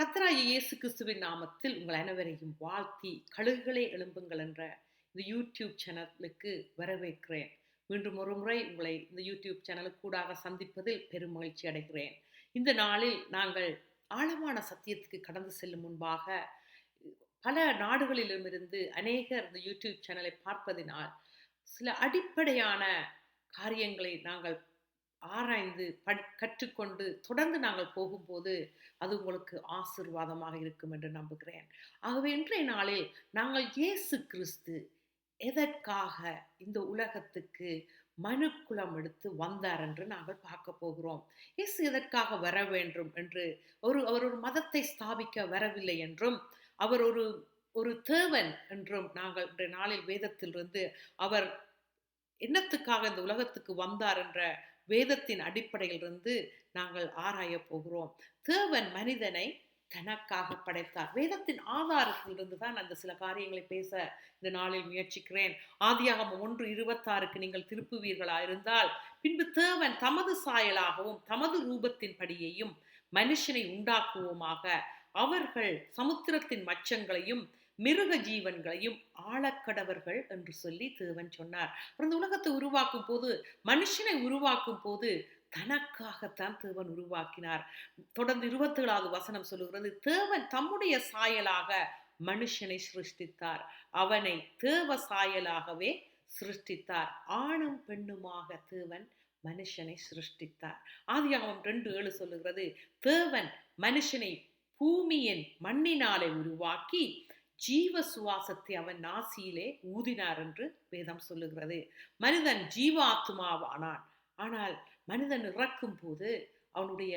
கர்த்தராகிய இயேசு கிறிஸ்துவின் நாமத்தில் உங்கள் அனைவரையும் வாழ்த்தி கழுகுகளே எழும்புங்கள் என்ற இந்த யூடியூப் சேனலுக்கு வரவேற்கிறேன். மீண்டும் ஒரு முறை உங்களை இந்த யூடியூப் சேனலுக்கு கூடாக சந்திப்பதில் பெரும் மகிழ்ச்சி அடைகிறேன். இந்த நாளில் நாங்கள் ஆழமான சத்தியத்துக்கு கடந்து செல்லும் முன்பாக பல நாடுகளிலுமிருந்து அநேகர் இந்த யூடியூப் சேனலை பார்ப்பதினால் சில அடிப்படையான காரியங்களை நாங்கள் ஆராய்ந்து கற்றுக்கொண்டு தொடர்ந்து நாங்கள் போகும்போது அது உங்களுக்கு ஆசீர்வாதமாக இருக்கும் என்று நம்புகிறேன். ஆகவே இன்றைய நாளில் நாங்கள் இயேசு கிறிஸ்து எதற்காக இந்த உலகத்துக்கு மனுக்குலம் எடுத்து வந்தார் என்று நாங்கள் பார்க்க போகிறோம். இயேசு எதற்காக வர வேண்டும் என்று அவர் ஒரு மதத்தை ஸ்தாபிக்க வரவில்லை என்றும் அவர் ஒரு ஒரு தேவன் என்றும் நாங்கள் இன்றைய நாளில் வேதத்திலிருந்து அவர் என்னத்துக்காக இந்த உலகத்துக்கு வந்தார் என்ற வேதத்தின் அடிப்படையிலிருந்து நாங்கள் ஆராய போகிறோம். தேவன் மனிதனை தனக்காக படைத்தார். வேதத்தின் ஆதாரத்திலிருந்து தான் அந்த சில காரியங்களை பேச இந்த நாளில் முயற்சிக்கிறேன். ஆதியாகமம் 1:26 நீங்கள் திருப்புவீர்களா இருந்தால், பின்பு தேவன் தமது சாயலாகவும் தமது ரூபத்தின் படியையும் மனுஷனை உண்டாக்குவோமாக, அவர்கள் சமுத்திரத்தின் மச்சங்களையும் மிருக ஜீவன்களையும் ஆழக்கடவர்கள் என்று சொல்லி தேவன் சொன்னார். இந்த உலகத்தை உருவாக்கும் போது, மனுஷனை உருவாக்கும் போது தனக்காகத்தான் தேவன் உருவாக்கினார். தொடர்ந்து 27வது வசனம் சொல்லுகிறது, தேவன் தம்முடைய சாயலாக மனுஷனை சிருஷ்டித்தார், அவனை தேவ சாயலாகவே சிருஷ்டித்தார், ஆணும் பெண்ணுமாக தேவன் மனுஷனை சிருஷ்டித்தார். ஆதியாகமம் 2:7 சொல்லுகிறது, தேவன் மனுஷனை பூமியின் மண்ணினாலே உருவாக்கி ஜீவ சுவாசத்தை அவன் நாசியிலே ஊதினார் என்று வேதம் சொல்லுகிறது. மனிதன் ஜீவாத்மாவானான். ஆனால் மனிதன் இறக்கும் போது அவனுடைய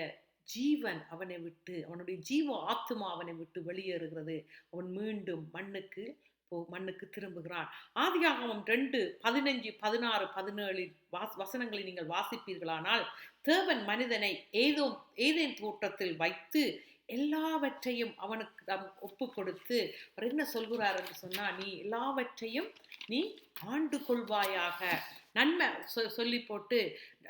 ஜீவன் அவனை விட்டு, அவனுடைய ஜீவ ஆத்மா அவனை விட்டு வெளியேறுகிறது. அவன் மீண்டும் மண்ணுக்கு திரும்புகிறான். ஆதியாகமம் 2:15, 16, 17 வசனங்களை நீங்கள் வாசிப்பீர்களானால், தேவன் மனிதனை ஏதேன் தோட்டத்தில் வைத்து எல்லாவற்றையும் அவனுக்கு ஒப்பு கொடுத்து அவர் என்ன சொல்கிறார் என்று சொன்னா, நீ எல்லாவற்றையும் நீ ஆண்டு கொள்வாயாக, நன்மை சொல்லி போட்டு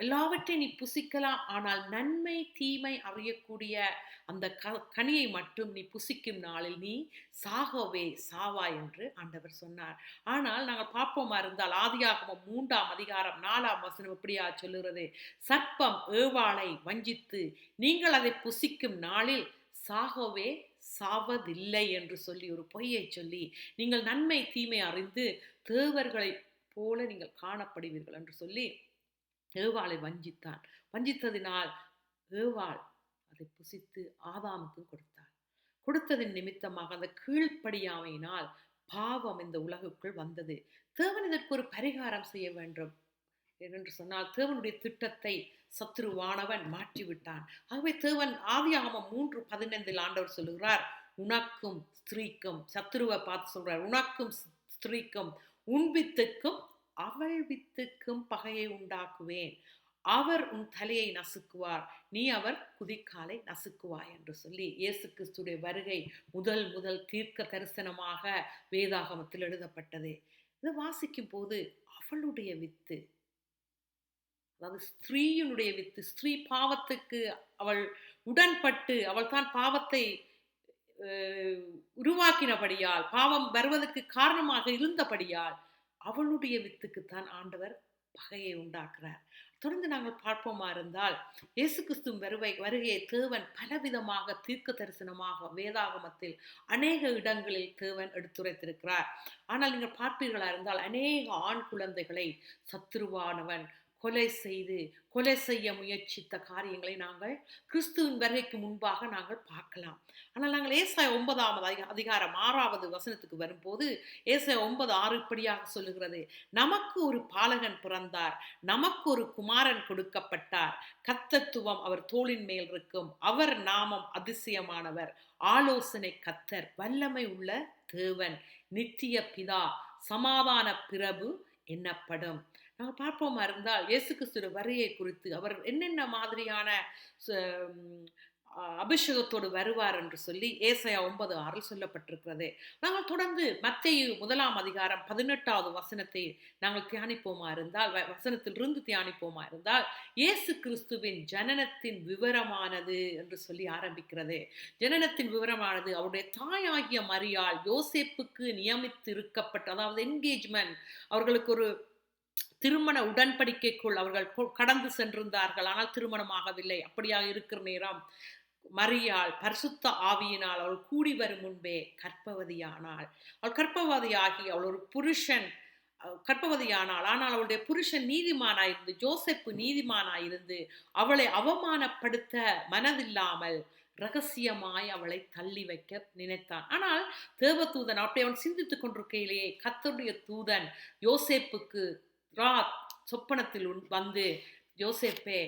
எல்லாவற்றையும் நீ புசிக்கலாம், ஆனால் நன்மை தீமை அறியக்கூடிய அந்த கனியை மட்டும் நீ புசிக்கும் நாளில் நீ சாகவே சாவாய் என்று ஆண்டவர் சொன்னார். ஆனால் நாங்கள் பார்ப்போமா இருந்தால், ஆதியாகமம் 3:4 வசனம் எப்படியா சொல்லுகிறது, சர்ப்பம் ஏவாளை வஞ்சித்து நீங்கள் அதை புசிக்கும் நாளில் சாகவே சாவதில்லை என்று சொல்லி ஒரு பொய்யை சொல்லி, நீங்கள் நன்மை தீமை அறிந்து தேவர்களை போல நீங்கள் காணப்படுவீர்கள் என்று சொல்லி ஏவாளை வஞ்சித்தான். வஞ்சித்ததினால் ஏவாள் அதை புசித்து ஆதாமுக்கும் கொடுத்தாள். கொடுத்ததின் நிமித்தமாக அந்த கீழ்ப்படியாமையினால் பாவம் இந்த உலகுக்குள் வந்தது. தேவன் இதற்கு ஒரு பரிகாரம் செய்ய வேண்டும் என்று சொன்னால், தேவனுடைய திட்டத்தை சத்துருவானவன் மாற்றிவிட்டான். ஆகவே தேவன் ஆதியாகமம் 3:15 ஆண்டவர் சொல்லுகிறார், உனக்கும் ஸ்திரீக்கும், சத்துருவை பார்த்து சொல்றார், உனக்கும் ஸ்திரீக்கும் உன் வித்துக்கும் அவள் வித்துக்கும் பகையை உண்டாக்குவேன், அவர் உன் தலையை நசுக்குவார், நீ அவர் குதிக்காலை நசுக்குவாய் என்று சொல்லி இயேசு கிறிஸ்துடைய வருகை முதல் தீர்க்க தரிசனமாக வேதாகமத்தில் எழுதப்பட்டது. இதை வாசிக்கும் போது அவளுடைய வித்து, அதாவது ஸ்திரீயினுடைய வித்து, ஸ்திரீ பாவத்துக்கு அவள் உடன்பட்டு அவள் தான் பாவத்தை உருவாக்கினபடியால், பாவம் வருவதற்கு காரணமாக இருந்தபடியால் அவளுடைய வித்துக்குத்தான் ஆண்டவர் பகையை உண்டாக்குறார். தொடர்ந்து நாங்கள் பார்ப்போமா இருந்தால், இயேசு கிறிஸ்துவின் வருகையை தேவன் பலவிதமாக தீர்க்க தரிசனமாக வேதாகமத்தில் அநேக இடங்களில் தேவன் எடுத்துரைத்திருக்கிறார். ஆனால் நீங்கள் பார்ப்பீர்களா இருந்தால், அநேக ஆண் குழந்தைகளை சத்துருவானவன் கொலை செய்ய முயற்சித்த காரியங்களை நாங்கள் கிறிஸ்துவின் வருகைக்கு முன்பாக நாங்கள் பார்க்கலாம். ஆனால் நாங்கள் ஏசாயா 9:6 வசனத்துக்கு வரும்போது, ஏசாயா 9:6 இப்படியாக சொல்லுகிறது, நமக்கு ஒரு பாலகன் பிறந்தார், நமக்கு ஒரு குமாரன் கொடுக்கப்பட்டார், கர்த்தத்துவம் அவர் தோளின் மேல் இருக்கும், அவர் நாமம் அதிசயமானவர், ஆலோசனை கர்த்தர், வல்லமை உள்ள தேவன், நித்திய பிதா, சமாதான பிரபு என்னப்படும். நாங்கள் பார்ப்போமா இருந்தால், இயேசு கிறிஸ்துவின் வருகையை குறித்து அவர் என்னென்ன மாதிரியான அபிஷேகத்தோடு வருவார் என்று சொல்லி ஏசாயா 9:6 சொல்லப்பட்டிருக்கிறது. நாங்கள் தொடர்ந்து மத்தேயு 1ஆம் அதிகாரம் 18வது வசனத்தை நாங்கள் தியானிப்போமா இருந்தால், வசனத்திலிருந்து தியானிப்போமா இருந்தால், இயேசு கிறிஸ்துவின் ஜனனத்தின் விவரமானது என்று சொல்லி ஆரம்பிக்கிறது. ஜனனத்தின் விவரமானது அவருடைய தாயாகிய மரியாள் யோசேப்புக்கு நியமித்திருக்கப்பட்ட, அதாவது என்கேஜ்மெண்ட், அவர்களுக்கு ஒரு திருமண உடன்படிக்கைக்குள் அவர்கள் கடந்து சென்றிருந்தார்கள். ஆனால் திருமணமாகவில்லை. அப்படியாக இருக்கிற நேரம் மரியாள் பரிசுத்த ஆவியினால் அவள் கூடி வரும் முன்பே கர்ப்பவதியானாள். அவள் கர்ப்பவதியாகி அவள் ஒரு புருஷன் கர்ப்பவதியானாள். ஆனால் அவளுடைய புருஷன் நீதிமானாயிருந்து, ஜோசப்பு நீதிமானாயிருந்து அவளை அவமானப்படுத்த மனதில்லாமல் ரகசியமாய் அவளை தள்ளி வைக்க நினைத்தான். ஆனால் தேவதூதன் அப்படி அவன் சிந்தித்துக் கொண்டிருக்கையிலேயே கர்த்தருடைய தூதன் யோசேப்புக்கு சொப்பனத்தில் வந்து, யோசேப்பே,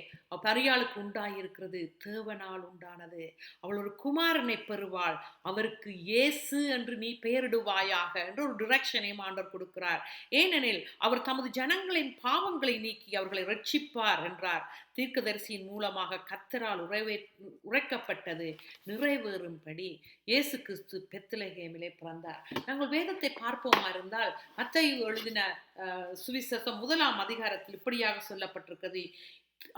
மரியாளுக்கு உண்டாயிருக்கிறது தேவனால் உண்டானது. அவள் ஒரு குமாரனை பெறுவாள், அவருக்கு இயேசு என்று நீ பெயரிடுவாயாக என்று ஒரு டிரெக்ஷனையும் ஆண்டவர் கொடுக்கிறார். ஏனெனில் அவர் தமது ஜனங்களின் பாவங்களை நீக்கி அவர்களை ரட்சிப்பார் என்றார். தீர்க்கதரிசியின் மூலமாக கர்த்தரால் உரைக்கப்பட்டது நிறைவேறும்படி இயேசு கிறிஸ்து பெத்லகேமிலே பிறந்தார். நாங்கள் வேதத்தை பார்ப்போமா இருந்தால், மத்தேயு எழுதின சுவிசேஷம் 1ஆம் அதிகாரத்தில் இப்படியாக சொல்லப்பட்டிருக்கிறது.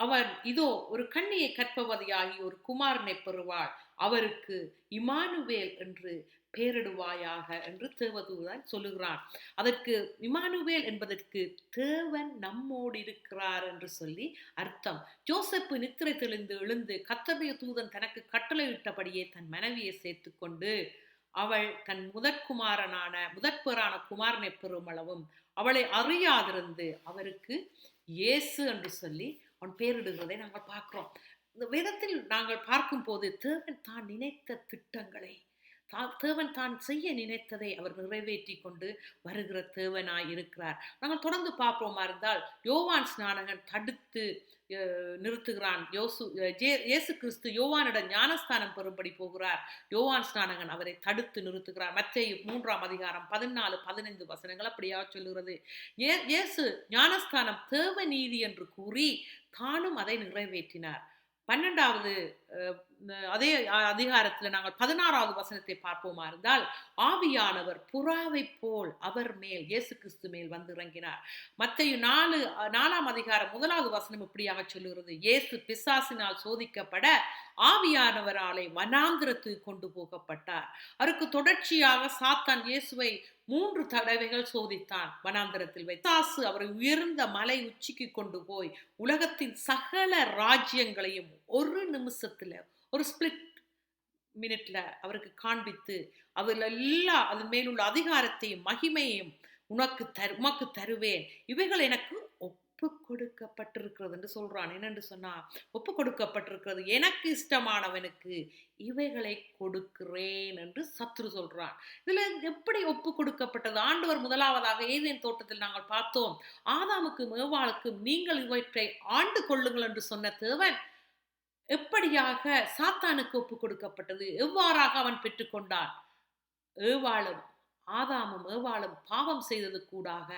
அவர் இதோ ஒரு கன்னியை கற்பவதியாகி ஒரு குமாரனை பெறுவாள், அவருக்கு இமானுவேல் என்று பெயரிடுவாயாக என்று தேவதூதன் சொல்லுகிறான். அதற்கு இமானுவேல் என்பதற்கு தேவன் நம்மோடு இருக்கிறார் என்று சொல்லி அர்த்தம். ஜோசப்பு நித்திரை தெளிந்து எழுந்து கர்த்தருடைய தூதன் தனக்கு கட்டளையிட்டபடியே தன் மனைவியை சேர்த்து கொண்டு அவள் தன் முதற்பேறான குமாரனை பெறுமளவும் அவளை அறியாதிருந்து அவருக்கு இயேசு என்று சொல்லி அவன் பெயரிடுகிறதை நாங்கள் பார்க்கிறோம். இந்த வேதத்தில் நாங்கள் பார்க்கும் போது தேவன் தான் நினைத்த திட்டங்களை, தேவன் தான் செய்ய நினைத்ததை அவர் நிறைவேற்றி கொண்டு வருகிற தேவனாய் இருக்கிறார். நாங்கள் தொடர்ந்து பார்ப்போமா இருந்தால், யோவான் ஸ்நானகன் தடுத்து நிறுத்துகிறான். இயேசு கிறிஸ்து யோவானிடம் ஞானஸ்தானம் பெறும்படி போகிறார். யோவான் ஸ்நானகன் அவரை தடுத்து நிறுத்துகிறார். மத்தேயு 3ஆம் அதிகாரம் 14-15 வசனங்கள் அப்படியாக சொல்லுகிறது. இயேசு ஞானஸ்தானம் தேவ நீதி என்று கூறி தானும் அதை நிறைவேற்றினார். 12வது அதே அதிகாரத்தில் நாங்கள் 16வது வசனத்தை பார்ப்போமா இருந்தால், ஆவியானவர் புறாவை போல் அவர் மேல், இயேசு கிறிஸ்து மேல் வந்து இறங்கினார். மத்தேயு 4ஆம் அதிகாரம் 1வது வசனம் இப்படியாக சொல்லுகிறது. இயேசு பிசாசினால் சோதிக்கப்பட ஆவியானவராலே வனாந்திரத்துக்கு கொண்டு போகப்பட்டார். அவருக்கு தொடர்ச்சியாக சாத்தான் இயேசுவை 3 தடவைகள் சோதித்தான். வனாந்திரத்தில் பிசாசு அவரை உயர்ந்த மலை உச்சிக்கு கொண்டு போய் உலகத்தின் சகல ராஜ்யங்களையும் ஒரு நிமிஷத்துல, ஒரு ஸ்பிளிட் மினிட்ல அவருக்கு காண்பித்து அதன் மேலுள்ள அதிகாரத்தையும் மகிமையையும் உமக்கு தருவேன், இவைகள் எனக்கு ஒப்பு கொடுக்கப்பட்டிருக்கிறது என்று சொல்றான். என்னென்று சொன்னா, ஒப்பு கொடுக்கப்பட்டிருக்கிறது, எனக்கு இஷ்டமானவனுக்கு இவைகளை கொடுக்கிறேன் என்று சத்ரு சொல்றான். இதுல எப்படி ஒப்பு கொடுக்கப்பட்டது? ஆண்டவர் முதலாவதாக ஏதேன் தோட்டத்தில் நாங்கள் பார்த்தோம், ஆதாமுக்கும் ஏவாளுக்கும் நீங்கள் இவற்றை ஆண்டு கொள்ளுங்கள் என்று சொன்ன தேவன் எப்படியாக சாத்தானுக்கு ஒப்பு கொடுக்கப்பட்டது? எவ்வாறாக அவன் பெற்றுக்கொண்டான்? ஆதாமும் ஏவாளும் பாவம் செய்தது கூடாக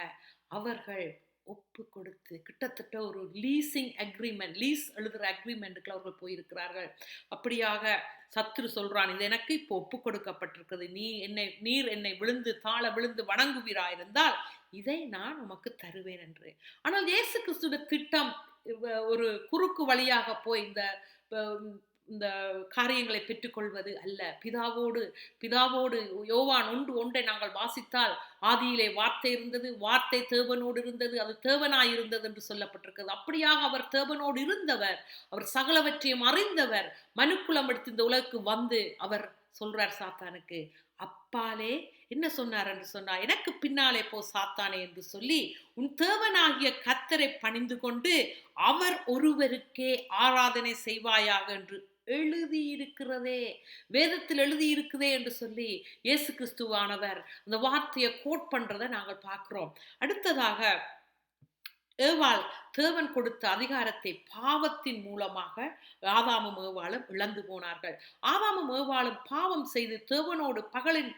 அவர்கள் ஒப்பு கொடுத்து, கிட்டத்தட்ட ஒரு லீசிங் அக்ரிமெண்ட், லீஸ் எழுதுகிற அக்ரிமெண்ட்டுக்கு அவர்கள் போயிருக்கிறார்கள். அப்படியாக சத்ரு சொல்றான், இது எனக்கு இப்போ ஒப்பு கொடுக்கப்பட்டிருக்கிறது, நீர் என்னை விழுந்து வணங்குவீராயிருந்தால் இதை நான் உமக்கு தருவேன் என்று. ஆனால் இயேசு கிறிஸ்துவின் திட்டம் ஒரு குறுக்கு வழியாக போய் இந்த காரியங்களை பெற்றுக்கொள்வது அல்ல. பிதாவோடு யோவான் 1:1 நாங்கள் வாசித்தால், ஆதியிலே வார்த்தை இருந்தது, வார்த்தை தேவனோடு இருந்தது, அது தேவனாய் இருந்தது என்று சொல்லப்பட்டிருக்கிறது. அப்படியாக அவர் தேவனோடு இருந்தவர், அவர் சகலவற்றையும் அறிந்தவர். மனுக்குலம் எடுத்து இந்த உலகுக்கு வந்து அவர் சொல்றார் சாத்தானுக்கு, அப்பாலே என்ன சொன்னார் என்று சொன்னார், எனக்கு பின்னாலே போ சாத்தானே என்று சொல்லி உன் தேவனாகிய கர்த்தரை பணிந்து கொண்டு அவர் ஒருவருக்கே ஆராதனை செய்வாயாக என்று எழுதியிருக்கிறதே, வேதத்தில் எழுதியிருக்குதே என்று சொல்லி இயேசு கிறிஸ்துவானவர் அந்த வார்த்தையை கோட் பண்றதை நாங்கள் பார்க்கிறோம். அடுத்ததாக ஏவாள் தேவன் கொடுத்த அதிகாரத்தை பாவத்தின் மூலமாக ஆதாமும் ஏவாளும் இழந்து போனார்கள். ஆதாமும் ஏவாளும் பாவம் செய்து தேவனோடு பகலின்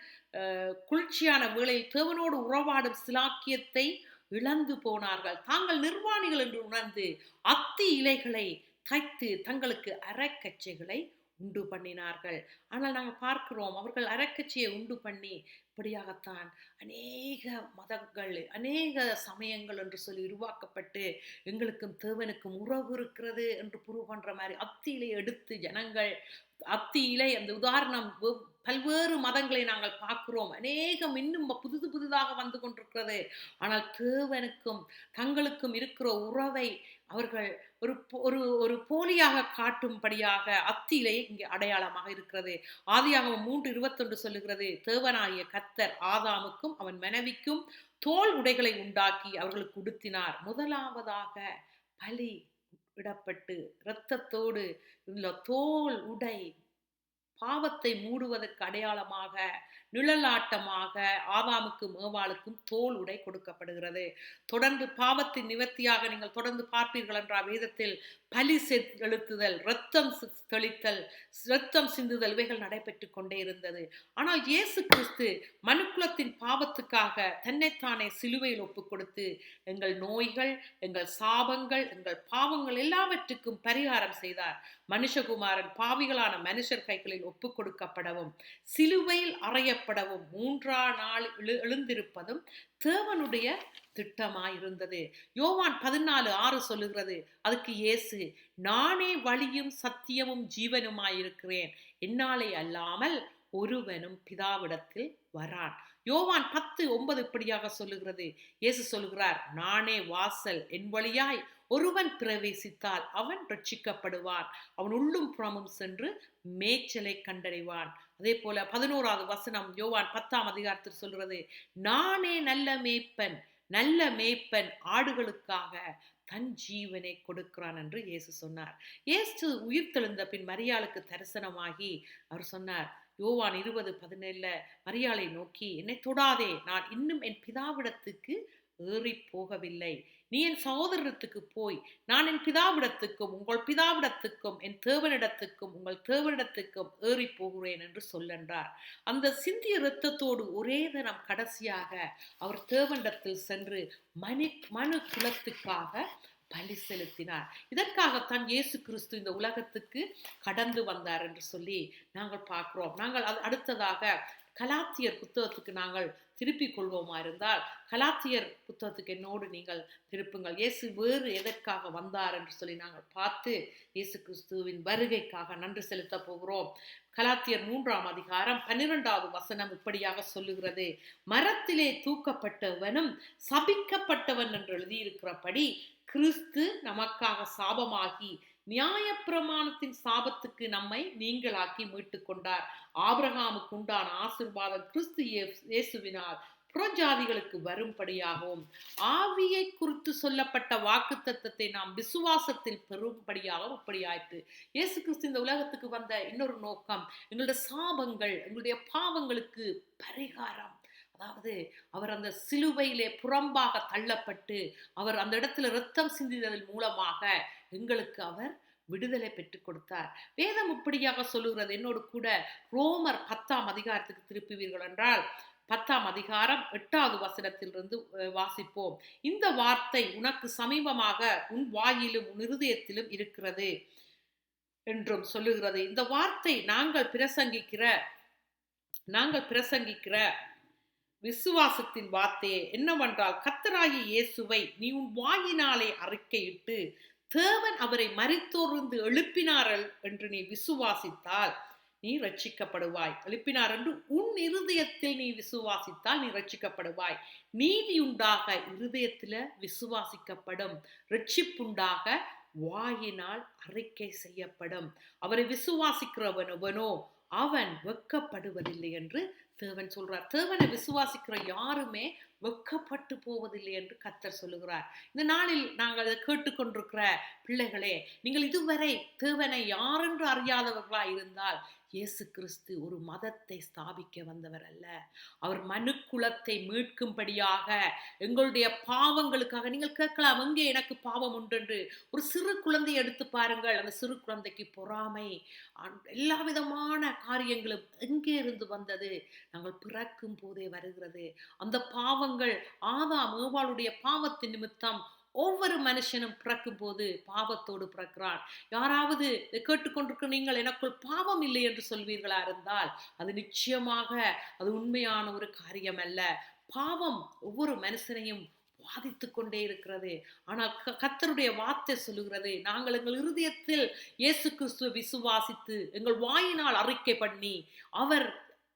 குளிர்ச்சியான வேளையில் தேவனோடு உறவாடும் சிலாக்கியத்தை இழந்து போனார்கள். தாங்கள் நிர்வாணிகள் என்று உணர்ந்து அத்தி இலைகளை தைத்து தங்களுக்கு அரைக்கச்சைகளை உண்டு பண்ணினார்கள். ஆனால் நாங்கள் பார்க்கிறோம், அவர்கள் அரக்கட்சியை உண்டு பண்ணி இப்படியாகத்தான் அநேக மதங்கள், அநேக சமயங்கள் என்று சொல்லி உருவாக்கப்பட்டு எங்களுக்கும் தேவனுக்கும் உறவு இருக்கிறது என்று ப்ரூவ் பண்ற மாதிரி அத்தியிலே எடுத்து ஜனங்கள் அத்தியிலே அந்த உதாரணம் பல்வேறு மதங்களை நாங்கள் பார்க்கிறோம். அநேகம் இன்னும் புதுது புதிதாக வந்து கொண்டிருக்கிறது. ஆனால் தேவனுக்கும் தங்களுக்கும் இருக்கிற உறவை அவர்கள் ஒரு ஒரு ஒரு போலியாக காட்டும்படியாக அத்தியிலே இங்கே அடையாளமாக இருக்கிறது. ஆதியாகமம் 3:21 சொல்லுகிறது, தேவனாகிய கர்த்தர் ஆதாமுக்கும் அவன் மனைவிக்கும் தோல் உடைகளை உண்டாக்கி அவர்களுக்கு உடுத்தினார். முதலாவதாக பலி இடப்பட்டு இரத்தத்தோடு உள்ள தோல் உடை பாவத்தை மூடுவதற்கு அடையாளமாக, நிழலாட்டமாக ஆதாமுக்கும் ஏவாளுக்கும் தோல் உடை கொடுக்கப்படுகிறது. தொடர்ந்து பாவத்தின் நிவர்த்தியாக நீங்கள் தொடர்ந்து பார்ப்பீர்கள் என்றால் வேதத்தில் பலி செலுத்துதல், இரத்தம் தெளித்தல், இரத்தம் சிந்துதல் இவைகள் நடைபெற்றுக் கொண்டே இருந்தது. ஆனால் இயேசு கிறிஸ்து மனுக்குலத்தின் பாவத்துக்காக தன்னைத்தானே சிலுவையில் ஒப்புக் கொடுத்து எங்கள் நோய்கள், எங்கள் சாபங்கள், எங்கள் பாவங்கள் எல்லாவற்றுக்கும் பரிகாரம் செய்தார். மனுஷகுமாரன் பாவிகளான மனுஷர் கைகளில் ஒப்புக் கொடுக்கப்படவும் சிலுவையில் அறையப்படவும் 3ஆம் நாள் எழுந்திருப்பதும் தேவனுடைய திட்டமாயிருந்தது. யோவான் 14:6 சொல்லுகிறது, அதுக்கு இயேசு, நானே வழியும் சத்தியமும் ஜீவனுமாயிருக்கிறேன், என்னாலே அல்லாமல் ஒருவனும் பிதாவிடத்தில் வரான். யோவான் 10:9 இப்படியாக சொல்லுகிறது, இயேசு சொல்லுகிறார், நானே வாசல், என் வழியாய் ஒருவன் பிரவேசித்தால் அவன் ரட்சிக்கப்படுவான், அவன் உள்ளும் புறமும் சென்று மேய்ச்சலை கண்டடைவான். அதே போல 11வது வசனம் யோவான் 10ஆம் அதிகாரத்தில் சொல்கிறது, நானே நல்ல மேய்ப்பன், நல்ல மேய்ப்பன் ஆடுகளுக்காக தன் ஜீவனை கொடுக்கிறான் என்று இயேசு சொன்னார். இயேசு உயிர்த்தெழுந்த பின் மரியாளுக்கு தரிசனமாகி அவர் சொன்னார், யோவான் 20:17 மரியாளை நோக்கி, என்னை தொடாதே, நான் இன்னும் என் பிதாவிடத்துக்கு ஏறி போகவில்லை, நீ என் சகோதரத்துக்கு போய் நான் என் பிதாவிடத்துக்கும் உங்கள் பிதாவிடத்துக்கும் என் தேவனிடத்துக்கும் உங்கள் தேவனிடத்துக்கும் ஏறி போகிறேன் என்று சொல்லென்றார். அந்த சிந்திய இரத்தத்தோடு ஒரே தினம் கடைசியாக அவர் தேவனிடத்தில் சென்று மனு குலத்துக்காக பலி செலுத்தினார். இதற்காகத்தான் இயேசு கிறிஸ்து இந்த உலகத்துக்கு கடந்து வந்தார் என்று சொல்லி நாங்கள் பார்க்கிறோம். நாங்கள் அடுத்ததாக கலாத்தியர் புத்தகத்துக்கு நாங்கள் திருப்பிக் கொள்வோமா இருந்தால், கலாத்தியர் புத்தகத்துக்கு என்னோடு நீங்கள் திருப்புங்கள். இயேசு வேறு எதற்காக வந்தார் என்று சொல்லி நாங்கள் பார்த்து இயேசு கிறிஸ்துவின் வருகைக்காக நன்றி செலுத்த போகிறோம். கலாத்தியர் 3ஆம் அதிகாரம் 12வது வசனம் இப்படியாக சொல்லுகிறது, மரத்திலே தூக்கப்பட்டவனும் சபிக்கப்பட்டவன் என்று எழுதியிருக்கிறபடி கிறிஸ்து நமக்காக சாபமாகி நியாயப்பிரமாணத்தின் சாபத்துக்கு நம்மை நீங்களாக்கி மீட்டுக் கொண்டார். ஆபிரகாமுக்கு உண்டான ஆசீர்வாதம் கிறிஸ்து இயேசுவினால் புறஜாதிகளுக்கு வரும்படியாகவும் ஆவியை குறித்து சொல்லப்பட்ட வாக்குத்தத்தத்தை நாம் விசுவாசத்தில் பெறும்படியாகவும் இப்படியாயிற்று. இயேசு கிறிஸ்து இந்த உலகத்துக்கு வந்த இன்னொரு நோக்கம் எங்களுடைய சாபங்கள், எங்களுடைய பாவங்களுக்கு பரிகாரம். அதாவது அவர் அந்த சிலுவையிலே புறம்பாக தள்ளப்பட்டு அவர் அந்த இடத்துல இரத்தம் சிந்தியதன் மூலமாக எங்களுக்கு அவர் விடுதலை பெற்றுக் கொடுத்தார். வேதம் இப்படியாக சொல்லுகிறது. என்னோடு கூட ரோமர் 10ஆம் அதிகாரத்துக்கு திருப்புவீர்கள் என்றால் 10ஆம் அதிகாரம் 8வது வசனத்திலிருந்து வாசிப்போம். இந்த வார்த்தை உனக்கு சமீபமாக உன் வாயிலும் உன் இருதயத்திலும் இருக்கிறது என்றும் சொல்லுகிறது. இந்த வார்த்தை நாங்கள் பிரசங்கிக்கிற விசுவாசத்தின் வார்த்தையே என்னவென்றால், கர்த்தராகிய இயேசுவை நீ உன் வாயினாலே அறிக்கையிட்டு தேவன் அவரை மரித்தோரிலிருந்து எழுப்பினார் என்று நீ விசுவாசித்தால் நீ ரட்சிக்கப்படுவாய். எழுப்பினார் என்று உன் இருதயத்தில் நீ விசுவாசித்தால் நீ ரட்சிக்கப்படுவாய். நீதி உண்டாக இருதயத்தில் விசுவாசிக்கப்படும், ரட்சிப்புண்டாக வாயினால் அறிக்கை செய்யப்படும். அவரை விசுவாசிக்கிறவனோ அவன் வெட்கப்படுவதில்லை என்று தேவன் சொல்றார். தேவனை விசுவாசிக்கிற யாருமே வெட்கப்பட்டு போவதில்லை என்று கர்த்தர் சொல்லுகிறார். இந்த நாளில் நாங்கள் அதை கேட்டுக்கொண்டிருக்கிற பிள்ளைகளே, நீங்கள் இதுவரை தேவனை யாரென்று அறியாதவர்களாய் இருந்தால், இயேசு கிறிஸ்து ஒரு மதத்தை ஸ்தாபிக்க வந்தவர் அல்ல. அவர் மனுக்குலத்தை மீட்கும்படியாக எங்களுடைய பாவங்களுக்காக. நீங்கள் கேட்கலாம், எங்கே எனக்கு பாவம் உண்டு என்று. ஒரு சிறு குழந்தையை எடுத்து பாருங்கள். அந்த சிறு குழந்தைக்கு பொறாமை, எல்லா விதமான காரியங்களும் எங்கே இருந்து வந்தது? நாங்கள் பிறக்கும் போதே வருகிறது. அந்த பாவங்கள் ஆதாம் ஏவாளுடைய பாவத்தின் நிமித்தம் ஒவ்வொரு மனுஷனும் பிறக்கும்போது பாவத்தோடு பிறக்கிறான். யாராவது இதை கேட்டுக்கொண்டிருக்கிற நீங்கள் எனக்குள் பாவம் இல்லை என்று சொல்வீர்களா இருந்தால் அது நிச்சயமாக அது உண்மையான ஒரு காரியம் அல்ல. பாவம் ஒவ்வொரு மனுஷனையும் வாதித்துக் கொண்டே இருக்கிறது. ஆனால் கர்த்தருடைய வார்த்தை சொல்லுகிறது, நாங்கள் எங்கள் இருதயத்தில் இயேசு கிறிஸ்துவை விசுவாசித்து எங்கள் வாயினால் அறிக்கை பண்ணி அவர்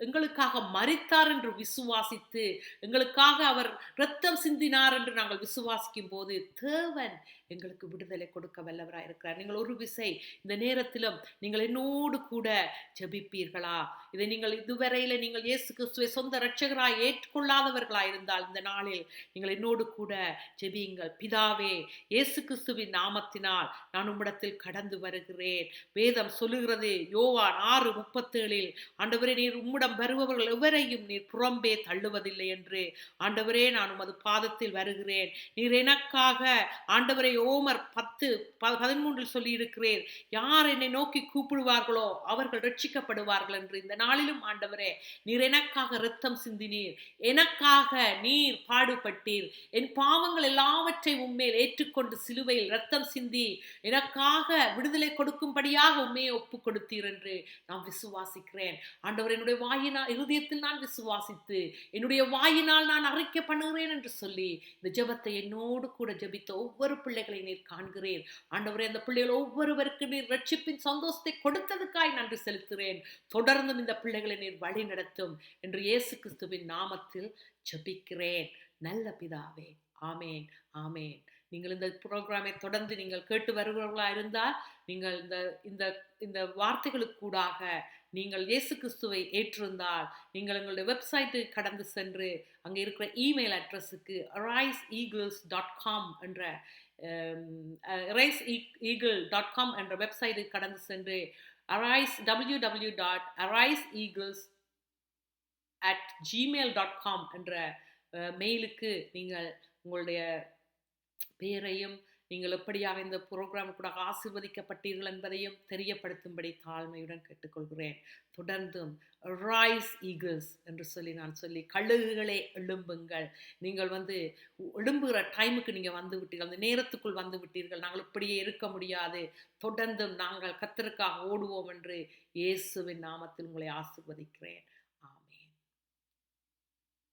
எங்களுக்காக மரித்தார் என்று விசுவாசித்து எங்களுக்காக அவர் இரத்தம் சிந்தினார் என்று நாங்கள் விசுவாசிக்கும் போது தேவன் எங்களுக்கு விடுதலை கொடுக்க வல்லவராய் இருக்கிறார். நீங்கள் ஒரு விசை இந்த நேரத்திலும் நீங்கள் என்னோடு கூட ஜெபிப்பீர்களா? இதை நீங்கள் இதுவரையில நீங்கள் இயேசு கிறிஸ்துவை சொந்த இரட்சகராய் ஏற்றுக்கொள்ளாதவர்களாய் இருந்தால் இந்த நாளில் நீங்கள் என்னோடு கூட ஜெபியுங்கள். பிதாவே, இயேசு கிறிஸ்துவின் நாமத்தினால் நான் உம்மிடத்தில் கடந்து வருகிறேன். வேதம் சொல்லுகிறது யோவான் 6:37 ஆண்டவரே, நீர் உம்மிடம் வருபவர்கள் எவரையும் நீர் புறம்பே தள்ளுவதில்லை என்று. ஆண்டவரே, நான் உமது பாதத்தில் வருகிறேன். நீர் எனக்காக ஆண்டவரே ரோமர் 10:13 சொல்லி இருக்கிறேன், யார் என்னை நோக்கி கூப்பிடுவார்களோ அவர்கள் ரட்சிக்கப்படுவார்கள் என்று. இந்த நாளிலும் ஆண்டவரே, நீர் எனக்காக இரத்தம் சிந்தினீர், எனக்காக நீர் பாடுபட்டீர், என் பாவங்கள் எல்லாவற்றையும் உம்மேல் ஏற்றுக்கொண்டு சிலுவையில் இரத்தம் சிந்தி எனக்காக விடுதலை கொடுக்கும்படியாக உண்மையை ஒப்பு கொடுத்தீர் என்று நான் விசுவாசிக்கிறேன். ஆண்டவர், என்னுடைய வாயினால் இருதயத்தில் நான் விசுவாசித்து என்னுடைய வாயினால் நான் அறிக்கை பண்ணுகிறேன் என்று சொல்லி இந்த ஜெபத்தை என்னோடு கூட ஜெபித்த ஒவ்வொரு பிள்ளைகளை நீர் காண்கிறேன். ஆண்டவரே, அந்த பிள்ளைகள் ஒவ்வொருவருக்கு நீர் ரட்சிப்பின் சந்தோஷத்தை கொடுத்ததுக்காய் நன்றி செலுத்துகிறேன். தொடர்ந்தும் இந்த பிள்ளைகளை நீர் வழி நடத்தும் என்று இயேசு கிறிஸ்துவின் நாமத்தில் ஜெபிக்கிறேன் நல்ல பிதாவே. ஆமேன், ஆமேன். நீங்கள் இந்த ப்ரோக்ராமை தொடர்ந்து நீங்கள் கேட்டு வருகிறவர்களா இருந்தால் நீங்கள் இந்த இந்த இந்த வார்த்தைகளுக்கூடாக நீங்கள் இயேசு கிறிஸ்துவை ஏற்றிருந்தால் நீங்கள் எங்களுடைய வெப்சைட்டுக்கு கடந்து சென்று அங்கே இருக்கிற இமெயில் அட்ரஸுக்கு ariseeagles.com என்ற ariseeagle.com என்ற வெப்சைட்டுக்கு கடந்து சென்று www.ariseeagles@gmail.com என்ற மெயிலுக்கு நீங்கள் உங்களுடைய பெயரையும் நீங்கள் எப்படியாக இந்த புரோகிராம் கூட ஆசீர்வதிக்கப்பட்டீர்கள் என்பதையும் தெரியப்படுத்தும்படி தாழ்மையுடன் கேட்டுக்கொள்கிறேன். தொடர்ந்தும் ரைஸ் ஈகிள்ஸ் என்று நான் சொல்லி கழுகுகளே எழும்புங்கள். நீங்கள் எழும்புகிற டைமுக்கு நீங்கள் வந்து விட்டீர்கள், அந்த நேரத்துக்குள் வந்து விட்டீர்கள். நாங்கள் இப்படியே இருக்க முடியாது, தொடர்ந்தும் நாங்கள் கர்த்தருக்காக ஓடுவோம் என்று இயேசுவின் நாமத்தில் உங்களை ஆசீர்வதிக்கிறேன்.